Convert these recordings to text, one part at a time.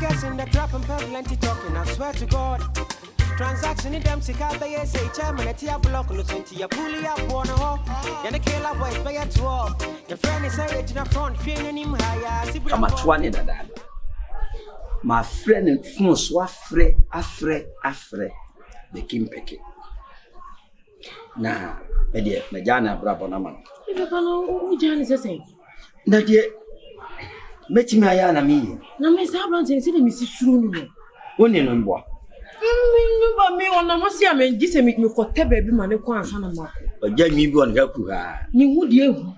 guessing the trap and plenty talking. I swear to God. Transaction in them sick out there say chairman at your block listen to your pulley up one hole. And the killer boys pay at 12. Your friend is a in the front, feeling him higher. I'm at 1 in that. My friend and phone so afraid, the Kim Pecky. Nah, my dear, my Jana Brabonaman. You don't know who Jan is saying. Not yet. Met me, Ayana me. No, Miss Abrams and said, Mrs. Sunu. One in one. But me on the Mosia men, this make me for Tebe, man, a quan son of Mark. But get me one help you. You would you?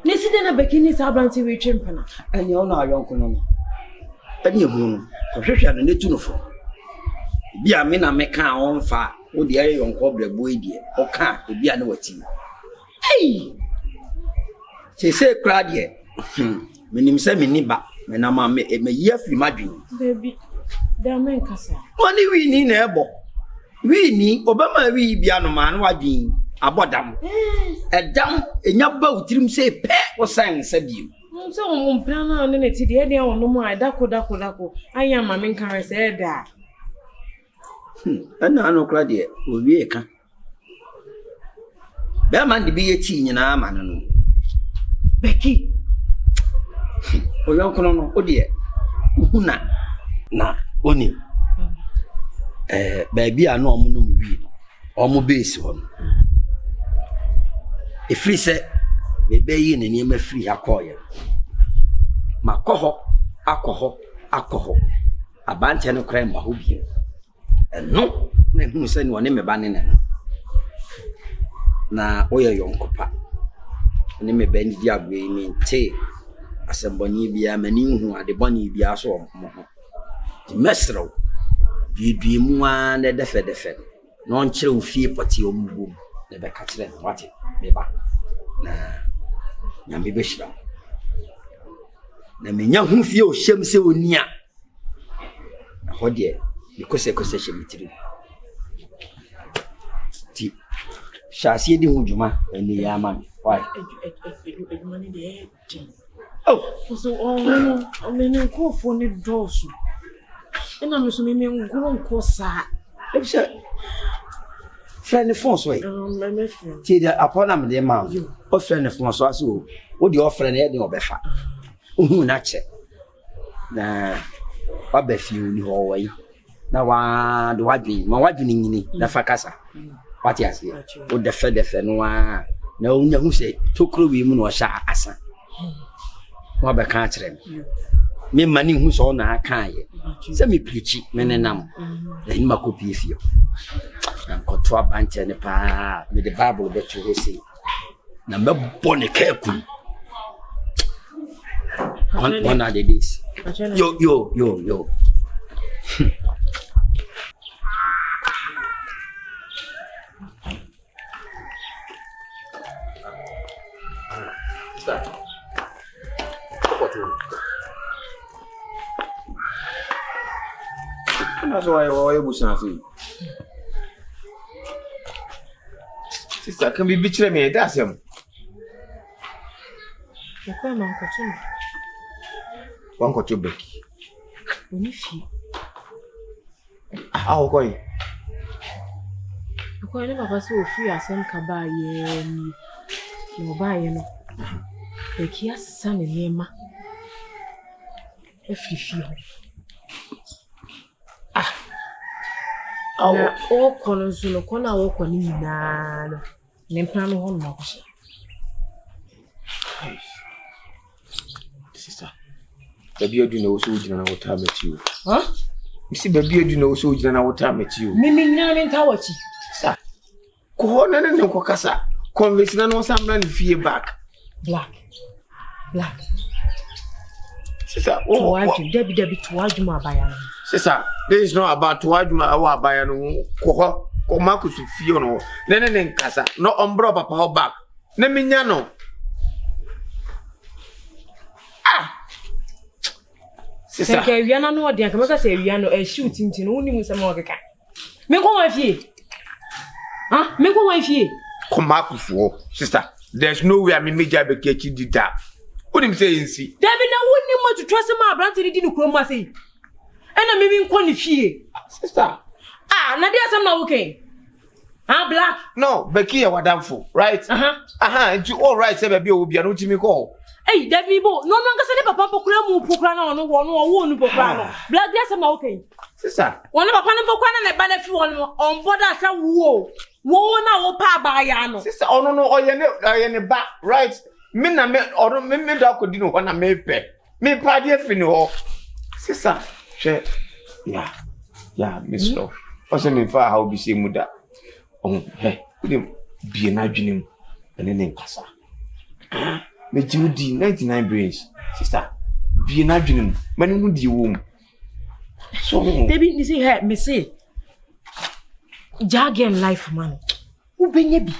Listen, then a Becky'S Abrams with Chimpana. And you know, your uncle. And you room, profession and the uniform. Be a man, I make on fire. O the air on cobble boy, dear, or can't be an what you. Hey! She said, cried yet. Meaning, send me neighbor, when I'm a year for my dream. Baby, there are men, Cassa. Only we need a bo. We need Obama, we be a man, what being a bottom. A damn, in your boat, him say, pet or sang, said you. So, plan on it, the idea on no more, dako. I am my main car, said that. And I know, Claudia, will be a can. Bearman to be a teen in our man. Becky. Oh, your uncle, oh dear. Na, only. Baby, I know I'm no read. Or base one. If free set, the bay in and you free acquire. Alcohol. A bantan crime by who and no, who send one name a banana. Na, oh, your young copa. Name a bendy diabwe mean tea. As a bonny be a menu who are the bonny be a so. The mestro be dream one the defe. Non chill fear potty or boom. Never catch them. What it? Never. Nah, Yammy Bishop. Name young who feel shame so near. Oh dear, because a concession material. Shall see the Hujuma and the Yaman. Why? Oh, so I'm in call for the doors. And I'm assuming I'm going to cause friend the phone's way. See the upon them the amount. Oh, friend the phone so what the offering here the obefa. Not check. Nah, what be few the whole way. Now, the white being my white being the facasa. What yes, what the fed no. No, who say, took women or sha asa. What be can't them? Me money who's on a kind. Send me preachy, men and then my copy if you. I'm got 12 bunch and a pa with the Bible that you will see. Number bonnet careful. One of the days. Yo. That's why I was saying. Sister, can be betray me? That's him. One got your Becky. How going? The coin of us will free as some cabay, no buy, Becky has son in Yema. If you feel. All corners will corner walk on in and then plan one more. Sister, baby, you know so you know what time at you. Huh? You see, baby, you know so you know what time at you. Miming in Tawachi. Sir, Corona and no Cocassa. Convention was some man fear back. Black. Sister, Debbie towards my bayan. Sister, this is not about towards my bayan. Ko Marcus Fiono. Then Casa, no umbra papa back. Nemignano. Sister, we are not know what they can say. We are not a shooting to only some more. Make one fee. Huh? Make one fee. Come Marcus, sister. There's no way I mean, Major Becky did that. What him saying, see? Debbie, now much to trust my brother didn't come and say. And I'm even calling fear. Sister. Nadia, I'm okay. I'm black. No, Becky, what damn fool, right? You all right, say baby, will be an ultimate call. Hey, that people, no longer say Papa Pocrano, Pocrano, no one, or one Pocrano. Black, yes, I'm okay. Sister. One of a Pocrano and a benefit on board as a woo. Whoa, now, pa bayano. Sister, oh no, I am a back, right? Mina me or me dog could do when I may pay. Me party if you know. Sister, yeah, Miss Law. Also, in far how be seen with that. Oh, hey, be an adrenaline and then in Casa. Me Judy 99 brains, sister. Be an adrenaline. Man, would you womb? So, Debbie, you see her, me say. Jargon life, man. Who be ye be?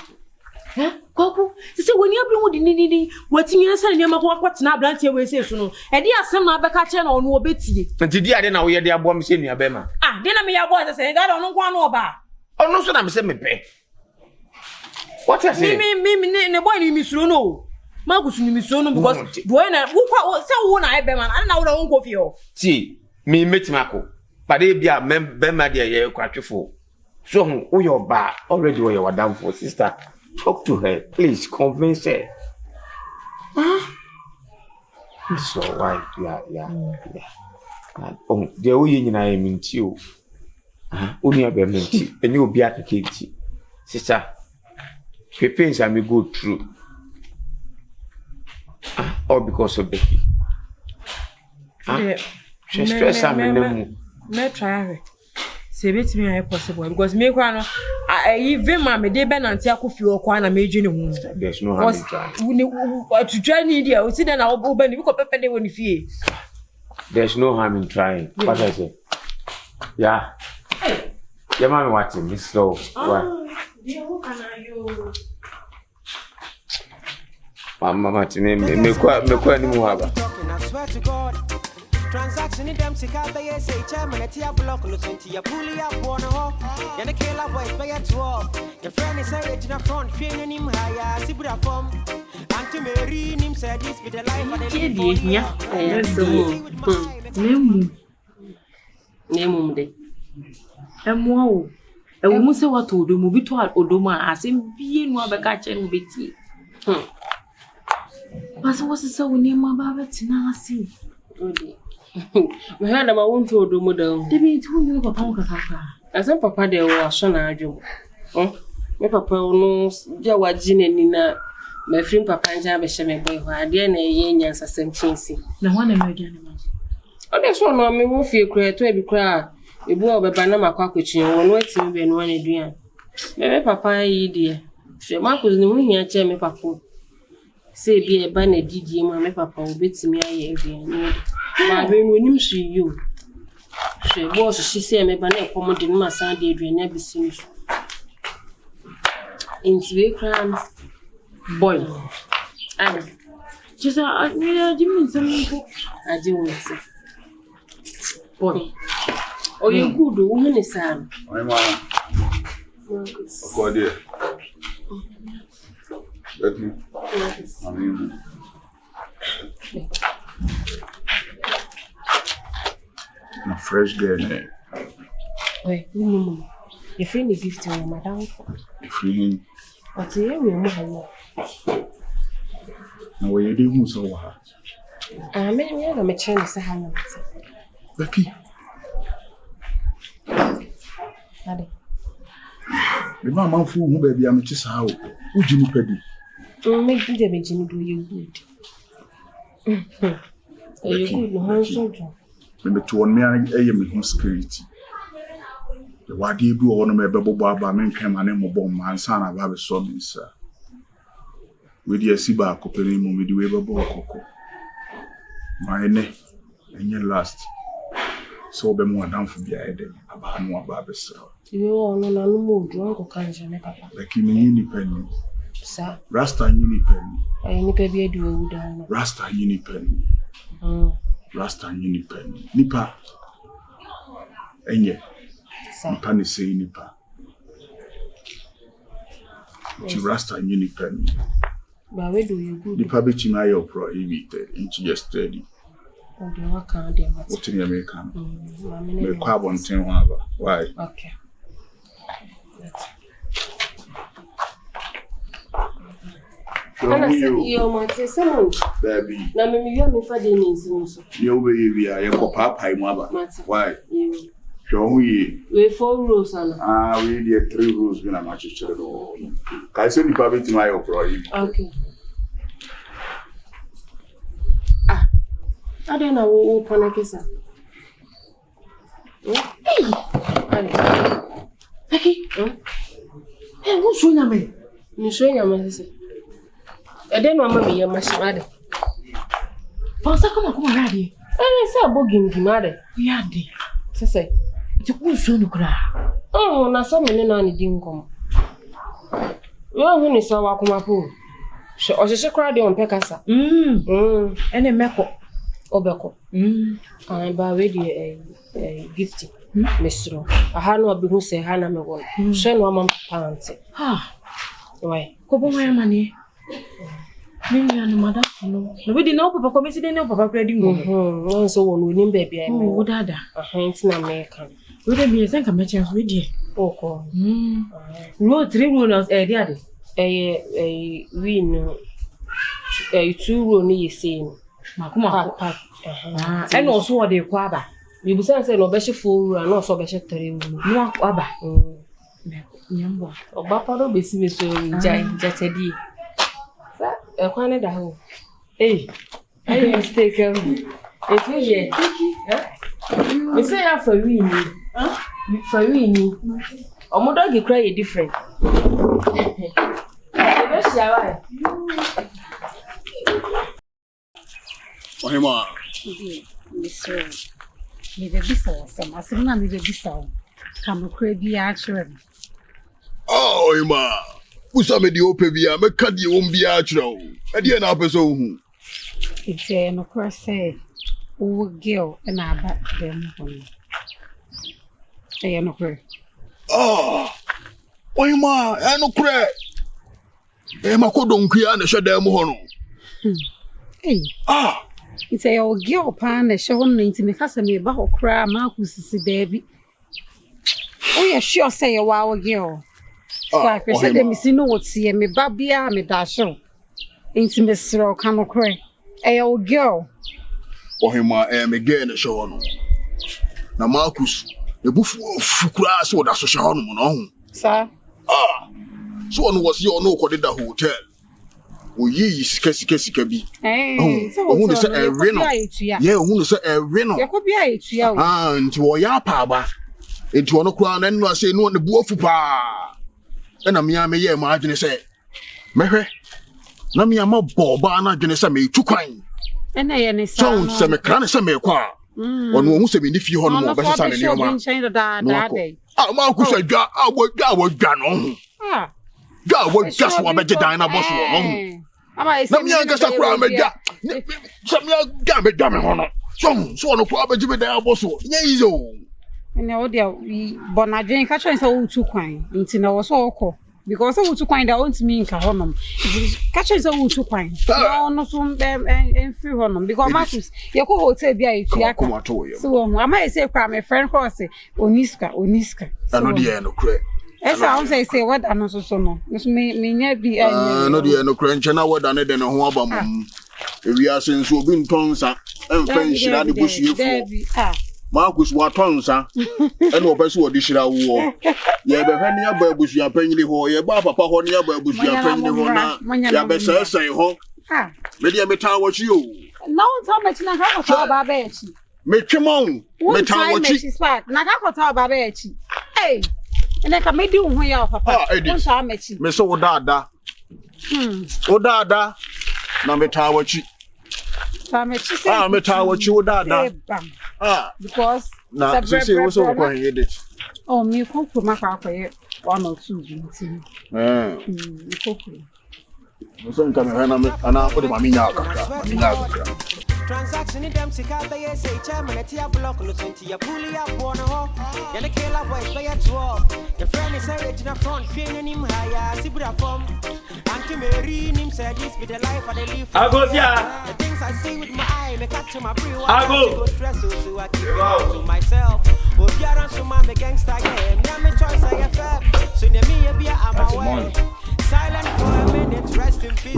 Huh? Coco, say when you blow the niddy, what's in your son, your what's not blunt your way, say so. And dear, some other catcher on no betty. And today I didn't know where they are bombs in your bema. Then I may have boys say, I don't know one or bar. Oh, no, so I'm saying me pay. What I say? Me, the boy, Miss Rono. Marcus, Miss Rono, because when I so one I beman, and now don't go for you. See, me met Marco, but they be a member, my dear, quite full. So, who your bar already where you are down for, sister. Talk to her, please, convince her. Huh? So, why? Yeah. Oh, the way you I mean you. Only a beminti, and you'll be at the kitchen. Sister, the pains I may go through. All because of Becky. She stress I'm in the mood. Try. Say it to me possible because me I even mammy de ben and tackle few kwana major. There's no harm in trying. To try India, we see then I'll open you got pepper when you fear. There's no harm in trying. What I say? Yeah. Your mommy watching this slow. What? Mama, me quite anymore. Transaction in them sick out they say chairman at your block listen to your pulley up one ho. And the killer boys by a 12. Your friend is a in the front, training him higher, Sibra form. And to Mary him said this with the life of the Name day. And wow. And we must say what to do, move it to our Odoma as in being one back at and bitty. But what's the so near my baby now? See. My hand am I want to do model. They mean to you, Papa. As a papa, there was son. Oh, my papa knows Jawajin and Nina. My friend Papa and Jabba boy, who are dear and a yen as a same chinsy. No one am Oh, that's one of me who feel cry to be cry. A boy of a banana cockatoo, one way to be and one again. My papa, dear. She Marcus knew here, Jamie Papa. Say be a banner, did you, my papa will beat me again. But when you see you, she was, she said, my banner accommodate my son, dear, never seen. Into a crown, boy. I just, I didn't something. I didn't say. Boy. Oh, you good woman, son. I'm God, dear. Becky, I mean, a fresh girl, eh? Wait, your friend is Gifty, madam. The feeling. But here we are. Now, where you do so hard. I mean, I'm a chance to have Becky. The man who baby, I'm just how. Would you pay? Make the Virginia do you good. You good, no soldier. Maybe to one man, I am in security. The what you do on a baby Baba, men came and name of bomb, and son of Abba Sobbing, sir. With your Siba, Copenhagen, with the Weber Coco. My neck, and your last. So be more down for the idea about no Baba, sir. You all know no more drunk or can't make up. Like him in penny. Sir, Rasta Unipen. I need to be a do down. Rasta Unipen. Rasta Unipen. Nipa. Enye. Nipa ni say Nipa. It's Rasta Unipen. But where do you go? Nipa be chima yo prohibited. Inchi yesterday. What kind of deal? What's in your American? Me carbon tin haba. Why? Okay. Ana you want to say baby. Na me you me fa dey nsin so. You be bia ye ko papa mu aba. Why? Show ye. We 4 rows ana. We dey 3 rows bi na ma chichere do. Kai se nipa beti ma yo pro yi. Okay. I don't know what panakisa. Hey! Becky? Hey, what's your name? You show your message. I don't know mamma your machine. Fansa come ready. I say bogin gimade. Yadi. Say. It's a good son of cry. Oh, na so many no need income. We who ni so wa kuma po. O se kra de on pekasa. Ene meko. Obeko. Ba we de gifty. Mesro. Aha no obi hu se ha na me won. Hwe no am pante. Ha. Why? Ko bo my money. Maybe I'm mother. No, we didn't know Papa come see no Papa credit go. No so won we nim baby I me. Oh, dada. Ahent na American. We dey be say come chance we dey. Oko. Road 3 road there we no 2 road ni yesi no. Makuma park. And also what dey kwa ba. We be say no be she 4 road and also be she 3 road. No aba. Nyambo. Oba paro be si me so jatedi. Sa kwane da ho. I mistake if you here. We say ya for we ni. For we ni. Omodo gi cry different. Be shawa. Ohima. Mr. Me be bisa some asina me be bisa. Come cry bi actually. Oh, Ohima. Usa me di ope bia me ka di won bia akiro. E di na apeso hu. It's no cross say o girl na aba dem hon. No cry. Oh. Ohima, no cry. Makodo nkia na hwe dem ho no. It's a girl pan the show on into me kasa me ba ho kra ma kusisi David. Oh yeah, sure say a wow girl. So I said me see no what see me babia me da show. Into me sro kan cry. A girl. Ohima me girl na show no. Na Marcus e bufu fukura so da so show no no. Sir. So on was your no ko da hotel. Oyi sika bi. Ohun se ewe no. Yeah, ohun se ewe no. Yakobia etua o. Nti wo ya pa ba. Nti ono kura na nnu ase no ne buofu pa. Na me ye ma adwene se. Mehwe. Na me ama boba na adwene se me tukwan. Na ye ne sa. So se me kra ne se me kwa. Ono ohun se me ni fi ho no mo be se sa ne ne ma. Ma ku se dwa dwa no. Ga wo just wa be dan na boss wo no. Na me anga sakura me dwa. Se me ga me dwa me ho no. So ono kwa be jibe dan boss wo. Nya yizo. Na o dia bonadwen ka chon say wo tukwan. Nti na wo so okọ. Because wo tukwan da won't me nka honom. Ka chon say wo tukwan. No no so free honom because Marcus ye ko hotel bia etua ka. So wo ama say kwa my friend cross oniska. Ano dia no kre. Esa on say what anoso so no. Me nya bi no dia no kre nche na what ane de no ho aba mum. Ewi ase nso obi ntonsa emfa nhira ne bosuefo. Marcus watonsa ene obeso odi hira wo. Ye be hwani aba abusua panyini ho ye ba papa ho ne aba abusua panyini ho na ya be sesen ho. Me dia metan wachi o. Na on ta mechi na ka ko ba ba echi. Me twemon metan wachi. Na ka ko ta ba ba echi. Ene ka me di ho ya papa. On ta mechi. Me so wo dada. O dada na metan wachi. Metan wachi wo dada. Because na say we so ko hin edit. Oh, me ko ma ka ko 1 or 2 binti. Ko ko. So nka me na ana ko de ma minya aka. Transaction in them sick out they say chairman at your block no into your pulley up one ho. And the killer boys by at 12. Your friend is a in front, training him higher, Sibra form. Auntie Mary him said this be the life of the live. I go yeah. The things I see with my eye, make catch my pre I go stress so I keep it to myself. Oh, you are so my gangster game. Now my choice I have. So near me be I'm away. Silent for a minute, rest in peace.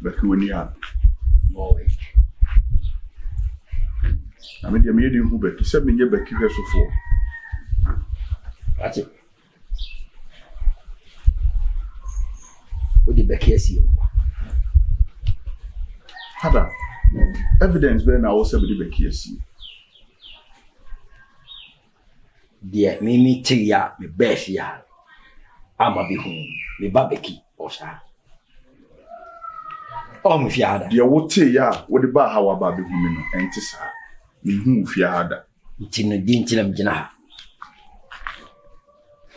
Becky, when you have. No way. I mean, the medium who Becky said me, Becky has so for. That's it. What did Becky see? Father, evidence bear now also be Becky see. Dear Mimi Tia, me Bethia. I'm a big home, me Becky, or sir. Oh, my father. Dear, what say ya? What about how about the women and tis her? Me who fiada. It's in a dintilum jina.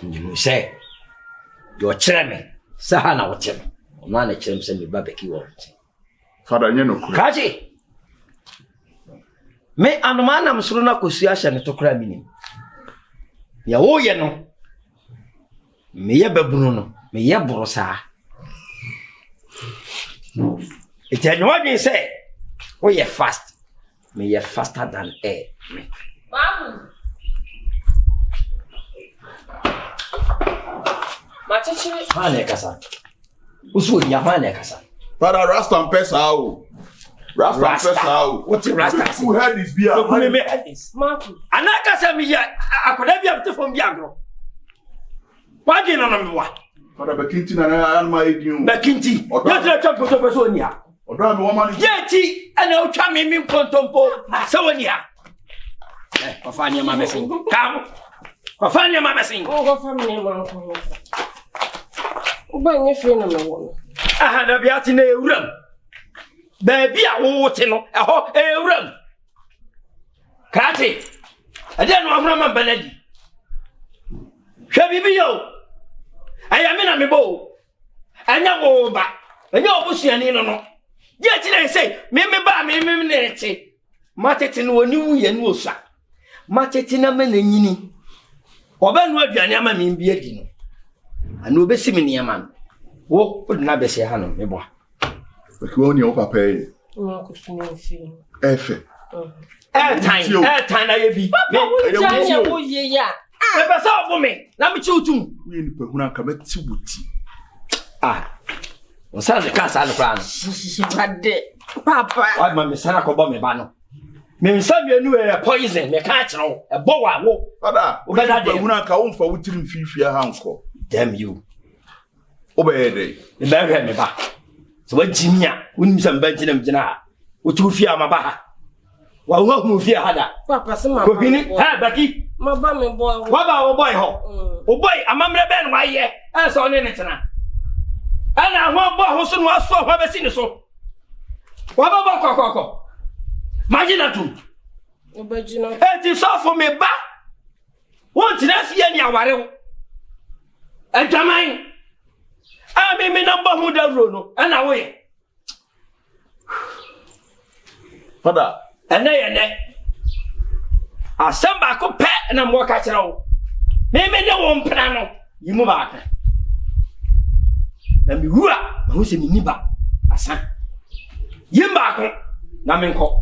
You say, you're chairman, Sahana, what him. Man, a chum send me Becky warrant. Father, you know, Kaji. Me and man, I'm Suruna Kusiasha to cramming. Ya o ye no me ye babunu no me ye borosa it any what you say we ye fast me ye faster than air me Babu Machichi hane kasa usu ya hane kasa Father Rasta Pesa Rasta Pesa what Rasta who had this beer who me had this Marco anaka sa me ya akoda bia bte from biagro wagi no no me wa Father Bekinti na my idiom Bekinti ya tira champo to person nia odo me woman yeti ana otwa me kontompo sa wonia Wafanya mama sing. Come. Wafanya mama sing. Go family man ko. Uba nyefe na me wo. Aha na bia ti na ewuram. Ba bia wo te no eho ewuram. Kati. Ade no ahura man banadi. Hwe bibi yo. Aya me na me bo. Anya wo ba. Anya obusuani no no. Ye ti na say me ba me na ti. Matete no oni wu ye no osa. Matete na me na nyini. Oba no aduane ama me bi adi no. Ana obesi me niam no. Wo odina be se ha no me bo. Because you papa e. No ko sunu fi. Efe. Time na ye bi. Me wo ye ya. Me pesa obo me. Na me chiutum. We ni pe huna ka beti buti. Onsa de kasa no plan. Bade. Papa. Wad ma me sana ko bo me ba no. Me nsabi anu e poison me ka kire wo. E bo wa wo. Father, we be that pe huna ka won fa wutiri mfifia ha nko. Damn you. Obeyede. Me ba hwe me ba. So wa jimia, wonim sam ba jinam jina. Wo tu fia ma ba ha. Wa wo hu fia ha da. Papa se ma. Ko bini, ha Becky. Ma ba me boy. Wa ba wo boy ho. O boy amamre ben wa ye. E so ne tena. Ana ho bo ho so no aso ho be si ne so. Wa ba kokoko. Imagine tu. Obejina. E ti so for me ba. Won ti na si ye ni aware ho. E jaman. Me number who da ro no. Ana wo ye. Father, ene. Asamba ko pe na mo ka kire wo. Me ne wo mpra no. Yimu ba ka. Na mi wura, ma wo se mi niba. Asa. Yimba ko na me nko.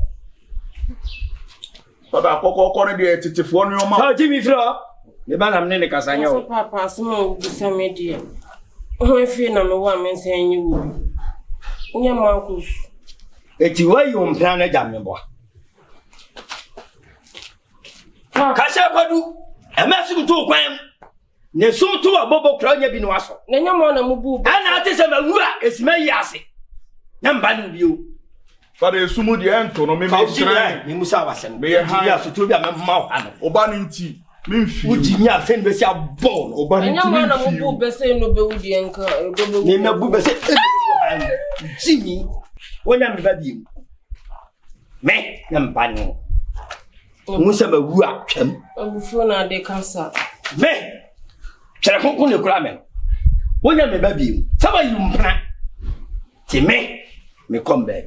Father, kokoko ne de titifo no ma. Ha Jimmy Fro. Me ba na me ne kasanya wo. Papa se mo bisa me die. O fi na me wa me nsan yi wo. Nya Marcus. Eti wa yi mpra na ja me bo. Kasha kwadu. Emesu to kwan. Ne so to abobo kra nya bi no aso. Na nya mo na mu bu. Ana ate se mawura esima yi ase. Na mba no bio. Father, esumu de ento no me sran. Ni musa wasem. Me ha ya so to bi amemma ha no. Oba ni nti. Me mfi. Ujimi afen be se abon no. Oba ni nti. Nya mo na mu bu be se no be wudi enka. Ni me bu be se. Jimmy. Wonya me ba bi. Me na mba no. Musa mawura twam. Abufo na de kansa. Me Chere konko ne kura me. Wonya me ba bi. Saba yi mpana. Ti me come back.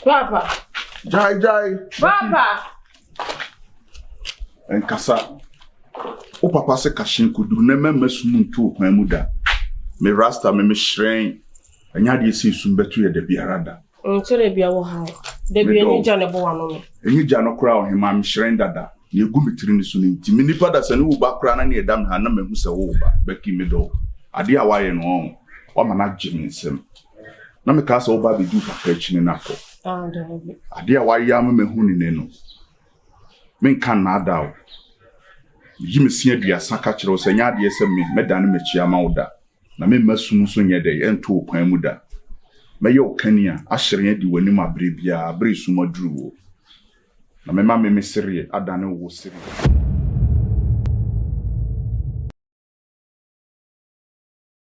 Papa. Jai. Papa. En kasa. O papa se kashin kudu ne memme sumu ntu okwan mu da. Me rasta me shrine. Anya de esi sum betu ye de biarada. Ntire bia wo ha. De bia ni ja ne bo wano me. Enyi ja no kura o hema me shrine dada. Ne egu mitiri ni so ni nti me nipa da se ne wo ba kura na ne edam ha na mehu se wo ba. Becky me do. Ade a waye no on. Wa mana gye nsem. Na me ka se wo ba be du papa echi ne nako. Ade a waye am mehu ni ne no. Men kan na ada. Yi me sia duasa ka kire o se nya ade se me dan me chia ma wo da. Na me masum so nye de ento okwan mu da. Me ye okania a hyere di wanim abre bia abre sumaduru wo. Na me ma me sere adane wo sere.